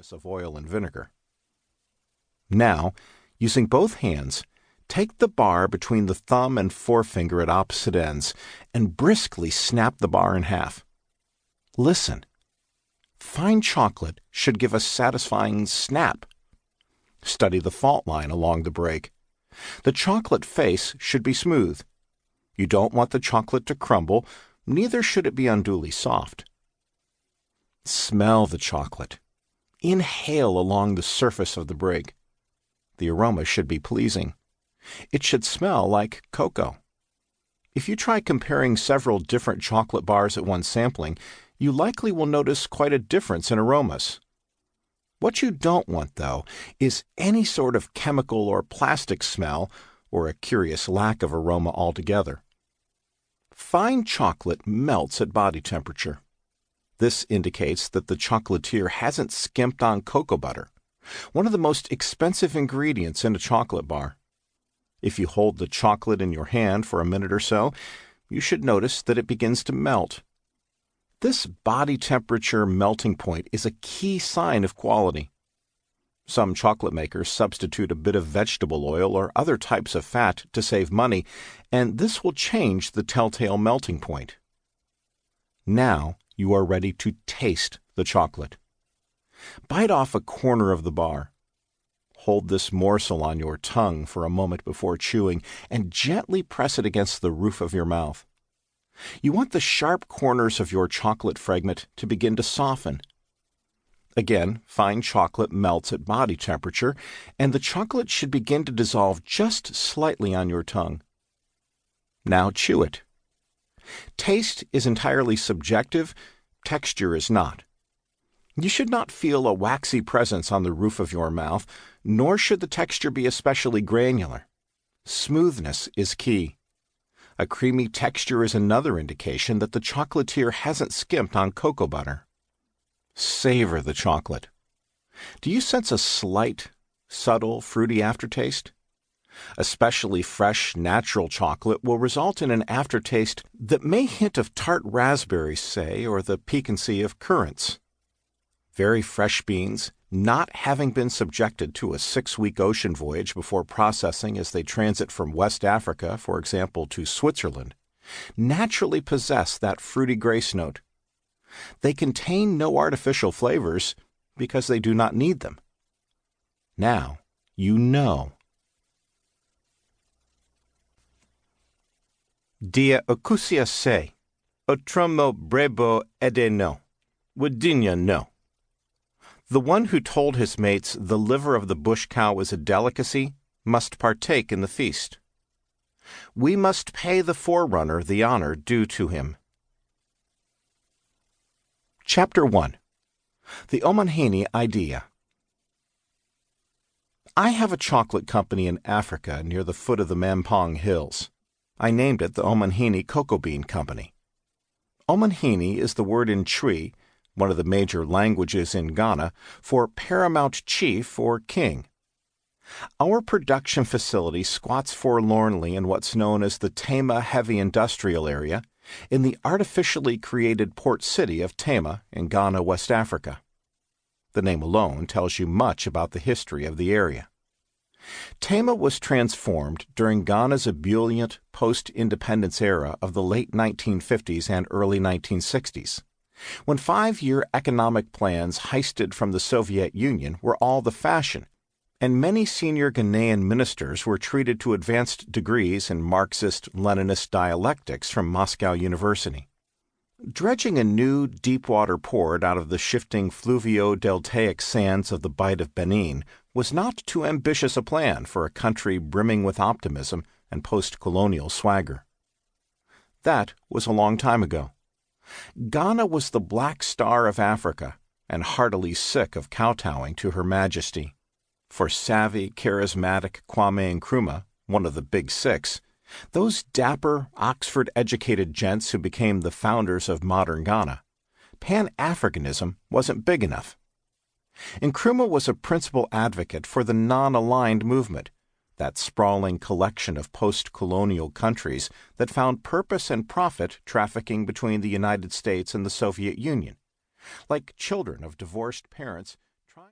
sweetness of oil and vinegar. Now, using both hands, take the bar between the thumb and forefinger at opposite ends and briskly snap the bar in half. Listen. Fine chocolate should give a satisfying snap. Study the fault line along the break. The chocolate face should be smooth. You don't want the chocolate to crumble, neither should it be unduly soft. Smell the chocolate. Inhale along the surface of the break. The aroma should be pleasing. It should smell like cocoa. If you try comparing several different chocolate bars at one sampling, you likely will notice quite a difference in aromas. What you don't want, though, is any sort of chemical or plastic smell or a curious lack of aroma altogether. Fine chocolate melts at body temperature. This indicates that the chocolatier hasn't skimped on cocoa butter, one of the most expensive ingredients in a chocolate bar. If you hold the chocolate in your hand for a minute or so, you should notice that it begins to melt. This body temperature melting point is a key sign of quality. Some chocolate makers substitute a bit of vegetable oil or other types of fat to save money, and this will change the telltale melting point. Now you are ready to taste the chocolate. Bite off a corner of the bar. Hold this morsel on your tongue for a moment before chewing and gently press it against the roof of your mouth. You want the sharp corners of your chocolate fragment to begin to soften. Again, fine chocolate melts at body temperature, and the chocolate should begin to dissolve just slightly on your tongue. Now chew it. Taste is entirely subjective, texture is not. You should not feel a waxy presence on the roof of your mouth, nor should the texture be especially granular. Smoothness is key. A creamy texture is another indication that the chocolatier hasn't skimped on cocoa butter. Savor the chocolate. Do you sense a slight, subtle, fruity aftertaste? Especially fresh, natural chocolate will result in an aftertaste that may hint of tart raspberries, say, or the piquancy of currants. Very fresh beans, not having been subjected to a 6-week ocean voyage before processing as they transit from West Africa, for example, to Switzerland, naturally possess that fruity grace note. They contain no artificial flavors because they do not need them. Now you know. Dia acusia se, otromo brebo edeno, wadinya no. The one who told his mates the liver of the bush cow is a delicacy must partake in the feast. We must pay the forerunner the honor due to him. Chapter 1. The Omanhene Idea. I have a chocolate company in Africa near the foot of the Mampong Hills. I named it the Omanhene Cocoa Bean Company. Omanhene is the word in Twi, one of the major languages in Ghana, for paramount chief or king. Our production facility squats forlornly in what's known as the Tema Heavy Industrial Area in the artificially created port city of Tema in Ghana, West Africa. The name alone tells you much about the history of the area. Tema was transformed during Ghana's ebullient post-independence era of the late 1950s and early 1960s. When 5-year economic plans heisted from the Soviet Union were all the fashion, and many senior Ghanaian ministers were treated to advanced degrees in Marxist-Leninist dialectics from Moscow University. Dredging a new deep-water port out of the shifting fluvio-deltaic sands of the Bight of Benin was not too ambitious a plan for a country brimming with optimism and post-colonial swagger. That was a long time ago. Ghana was the black star of Africa, and heartily sick of kowtowing to Her Majesty. For savvy, charismatic Kwame Nkrumah, one of the Big Six, those dapper, Oxford-educated gents who became the founders of modern Ghana, Pan-Africanism wasn't big enough. Nkrumah was a principal advocate for the non-aligned movement, that sprawling collection of post-colonial countries that found purpose and profit trafficking between the United States and the Soviet Union, like children of divorced parents